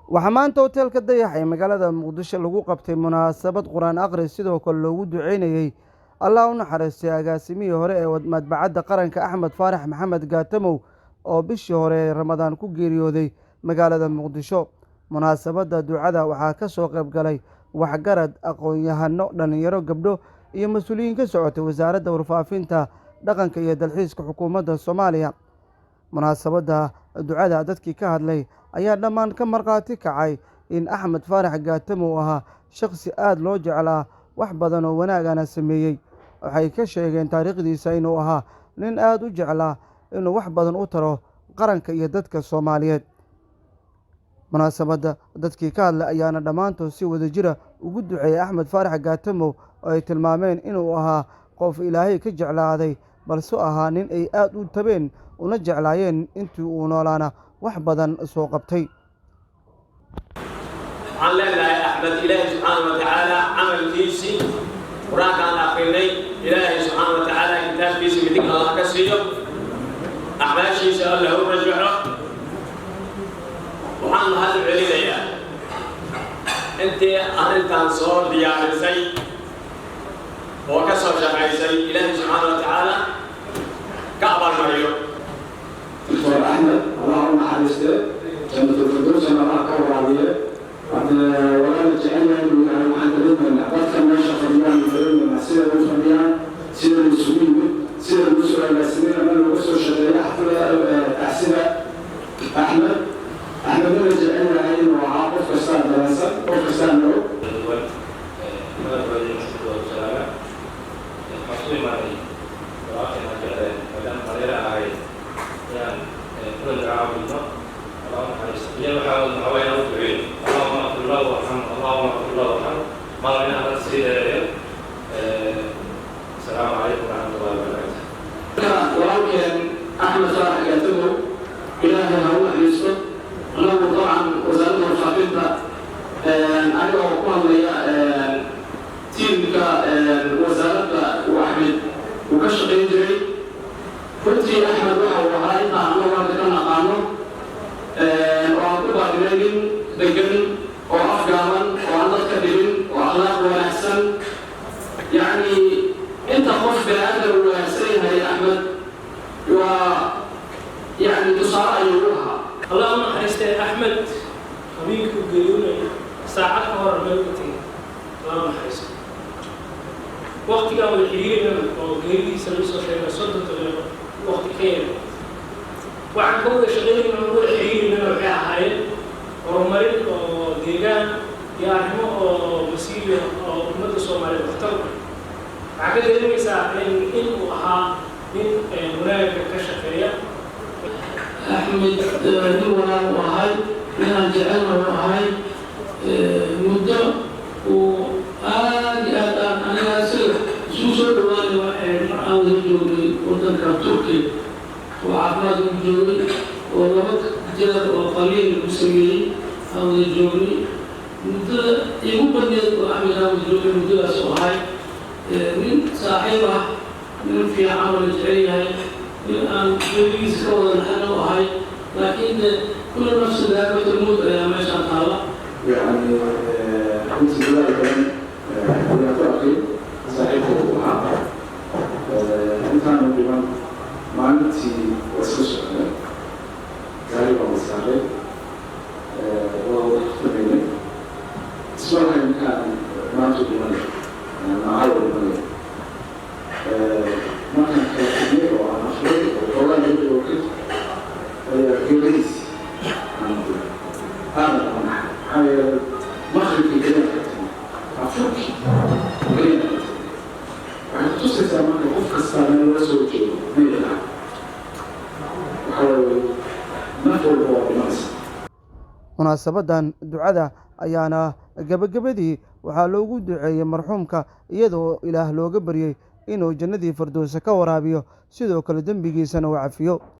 waxaa maanta hoteelka Dayax ee magaalada Muqdisho lagu qabtay munaasabad quraan akhris sidoo kale loogu duceynayay Allah u naxariistay agaasimihii hore ee madbacadda qaranka Axmed Faarax Maxamed Gaatamow oo bishii hore ee Ramadaan ku geeriyooday magaalada Muqdisho. Munaasabadda ducada waxaa ka soo qayb galay waxgarad, aqoon-yahano, dhalinyaro, gabdho iyo mas'uuliyiin ka socotay wasaaradda warfaafinta, dhaqanka iyo dalxiiska xukuumadda Soomaaliya. Munaasabadda ducada dadkii ka hadlay ayaa dhammaan ka markhaati kacay in Axmed Faarax Gaatamow ahaa shakhsi aad loo jeclaa, wax badan oo wanaagana sameeyey. Waxay ka sheegeen taariikhdiisa inuu ahaa nin aad u jeclaa inuu wax badan u taro qaranka iyo dadka Soomaaliyeed. Munaasabadda dadkii ka hadlay ayaana dhammaantood si wadajir ugu duceeyay Axmed Faarax Gaatamow oo ay tilmaameen inuu ahaa qof Ilaahay ka jeclaaday, balse ahaa nin ay aad u tabeen una jeclaayeen intii uu noolaana wax badan soo qabtay. waxaan leenahay Axmed Ilaahay subxaanahu wa tacaala camalkiisii quraankaan akhrinay, Ilaahay subxaanahu wa tacaala kitaabkiisa midig Allah ka siiyo, acmaashiisa Allah u rajaco. waxaan mahad celinayaa intii arrintan soo diyaarisay oo ka soo shaqaysay, Ilaahay subxaanahu wa tacaala ka abaalmariyo. دكتور أحمد الله نحرسته جنة الفردوس أنا راح كورابية ولا نتعلم من المحاضرين من أعضاء كنا شخصيان من سير المسؤولين سير المسؤولين سير المسؤول السنين من الوسط الشرعية حفلة تحسين أحمد من نتعلم عين وعاقف كسان دراسة وكسان نو السلام عليكم ورحمة الله وبركاته. ولكن أحمد فارح قاتله إلهي هو حريصه أنه طبعا وزارة الخافضة أنا أقول لي تيمك وزارة وأحمد وكشف يدري كنت أحمد وهاي قانون وكان قانون وأقول لكن دقن وأفقاما وعندك كبيرين وأخلاق وأحسن يعني أنت خوف بهذا السيد يا أحمد ويعني تصارع يروها. اللهم حريستي أحمد خبيك وقيلوني ساعات كهر الملكتين. اللهم حريستي وقت قام الحريرنا وقيلي سلسة شيئا صدت وقت خير وعن كل شغلين من أول حريرنا وحيا هاي ورمرين وديغان يعلموا مسيري ومدى الصومالي محترمة عقد المساء إنه أها من هناك كشفية أحمد دونا وهاي من الجعلنا وهاي مدة وآدي آدان أنا أسر سوسر دواني وعاوز الجوري وطنك تركي وعفاد الجوري ولمت جلد وقليل المسلمين عاوز الجوري مدة يقول بنيت وأحمد عاوز الجوري مدة سوهاي من صاحبه من في عمل الجعلي الآن يريد كون أنا وهاي لكن كل نفس ذاك تموت يا ما شاء الله. يعني كنت ذلك كنا تأخي صحيح وحق إنسان بمن ما نتي وسوس غالبا مصاري وهو يختبرني سواء كان ما تبين ما عاود بمن ما كان كثير وأنا خير ولا يدري وكيف جليس هذا هذا مخرج كده أفكي كده يعني تصل زمان وقف السنة الرسول كده ميلا وحاول ما هو بمس. munaasabadan ducada ayaana gabagabadii waxaa loogu duceeyey marxuumka iyadoo Ilaah looga baryay inuu jannadii firdawsa ka waraabiyo sidoo kale dambigiisana uu cafiyo.